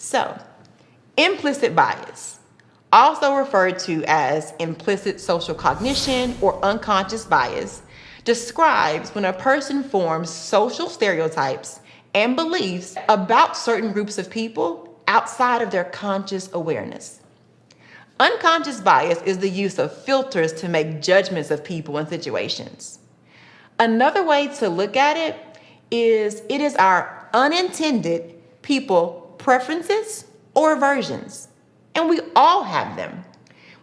So, implicit bias, also referred to as implicit social cognition or unconscious bias, describes when a person forms social stereotypes and beliefs about certain groups of people outside of their conscious awareness. Unconscious bias is the use of filters to make judgments of people and situations. Another way to look at it is our unintended people preferences or aversions, and we all have them.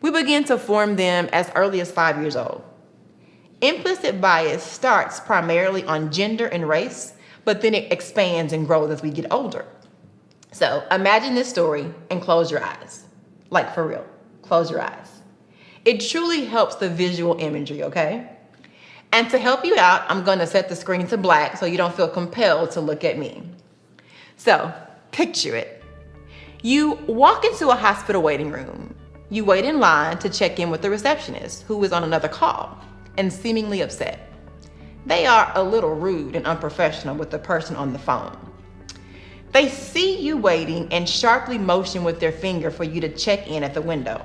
We begin to form them as early as 5 years old. Implicit bias starts primarily on gender and race, but then it expands and grows as we get older. So imagine this story and close your eyes. Like for real, close your eyes. It truly helps the visual imagery, okay? And to help you out, I'm gonna set the screen to black so you don't feel compelled to look at me. So picture it. You walk into a hospital waiting room. You wait in line to check in with the receptionist, who is on another call and seemingly upset. They are a little rude and unprofessional with the person on the phone. They see you waiting and sharply motion with their finger for you to check in at the window.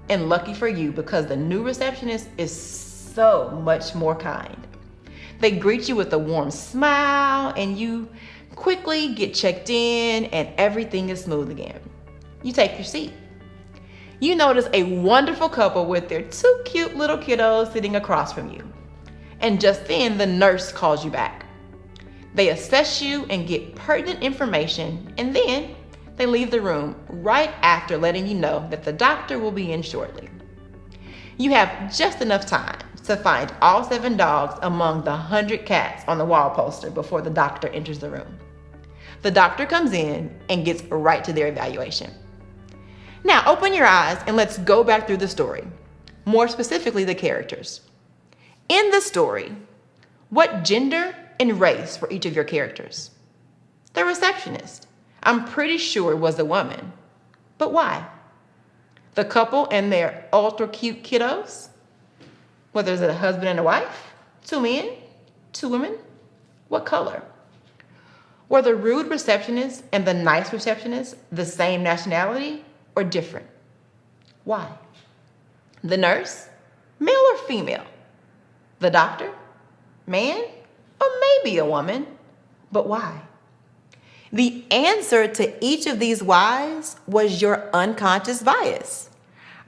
And lucky for you, because the new receptionist is so much more kind. They greet you with a warm smile and you quickly get checked in and everything is smooth again. You take your seat. You notice a wonderful couple with their 2 cute little kiddos sitting across from you. And just then the nurse calls you back. They assess you and get pertinent information, and then they leave the room right after letting you know that the doctor will be in shortly. You have just enough time to find all 7 dogs among the 100 cats on the wall poster before the doctor enters the room. The doctor comes in and gets right to their evaluation. Now open your eyes and let's go back through the story, more specifically the characters. In the story, what gender and race were each of your characters? The receptionist, I'm pretty sure it was a woman, but why? The couple and their ultra cute kiddos? Whether it's a husband and a wife, 2 men, 2 women, what color? Were the rude receptionist and the nice receptionist the same nationality or different? Why? The nurse, male or female? The doctor, man or maybe a woman, but why? The answer to each of these whys was your unconscious bias.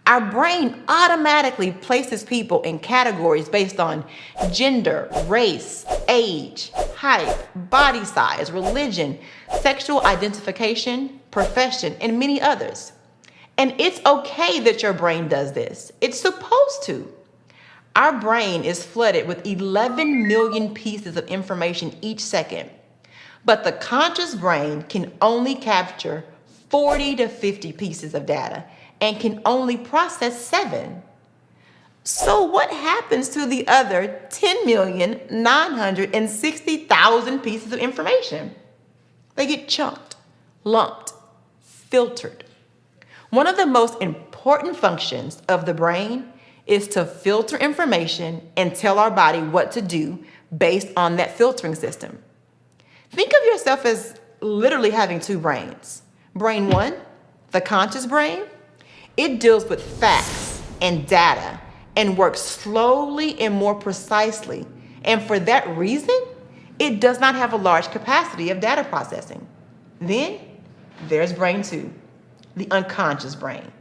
Our brain automatically places people in categories based on gender, race, age, height, body size, religion, sexual identification, profession, and many others. And it's okay that your brain does this. It's supposed to. Our brain is flooded with 11 million pieces of information each second, but the conscious brain can only capture 40 to 50 pieces of data and can only process 7. So what happens to the other 10,960,000 pieces of information? They get chunked, lumped, filtered. One of the most important functions of the brain is to filter information and tell our body what to do based on that filtering system. Think of yourself as literally having 2 brains. Brain 1, the conscious brain, it deals with facts and data and works slowly and more precisely. And for that reason, it does not have a large capacity of data processing. Then there's brain 2, the unconscious brain,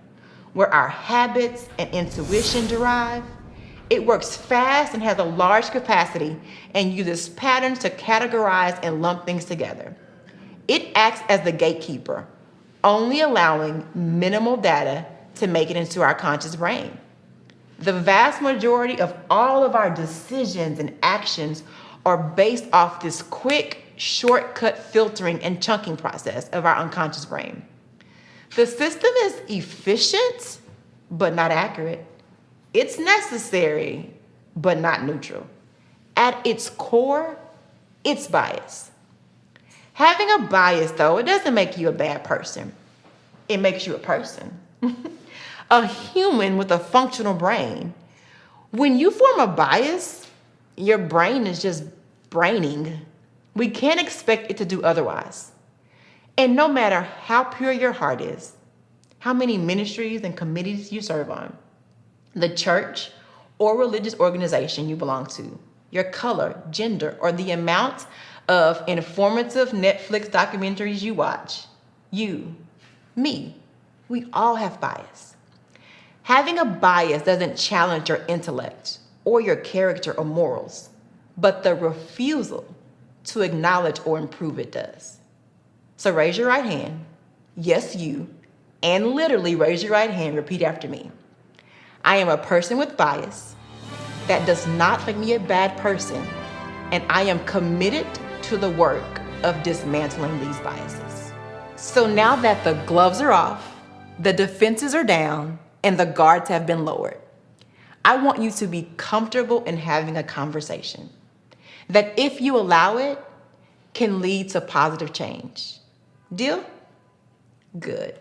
where our habits and intuition derive. It works fast and has a large capacity and uses patterns to categorize and lump things together. It acts as the gatekeeper, only allowing minimal data to make it into our conscious brain. The vast majority of all of our decisions and actions are based off this quick, shortcut filtering and chunking process of our unconscious brain. The system is efficient, but not accurate. It's necessary, but not neutral. At its core, it's bias. Having a bias, though, it doesn't make you a bad person. It makes you a person. A human with a functional brain. When you form a bias, your brain is just braining. We can't expect it to do otherwise. And no matter how pure your heart is, how many ministries and committees you serve on, the church or religious organization you belong to, your color, gender, or the amount of informative Netflix documentaries you watch, you, me, we all have bias. Having a bias doesn't challenge your intellect or your character or morals, but the refusal to acknowledge or improve it does. So raise your right hand, yes you, and literally raise your right hand, repeat after me. I am a person with bias. That does not make me a bad person, and I am committed to the work of dismantling these biases. So now that the gloves are off, the defenses are down, and the guards have been lowered, I want you to be comfortable in having a conversation that, if you allow it, can lead to positive change. Deal? Good.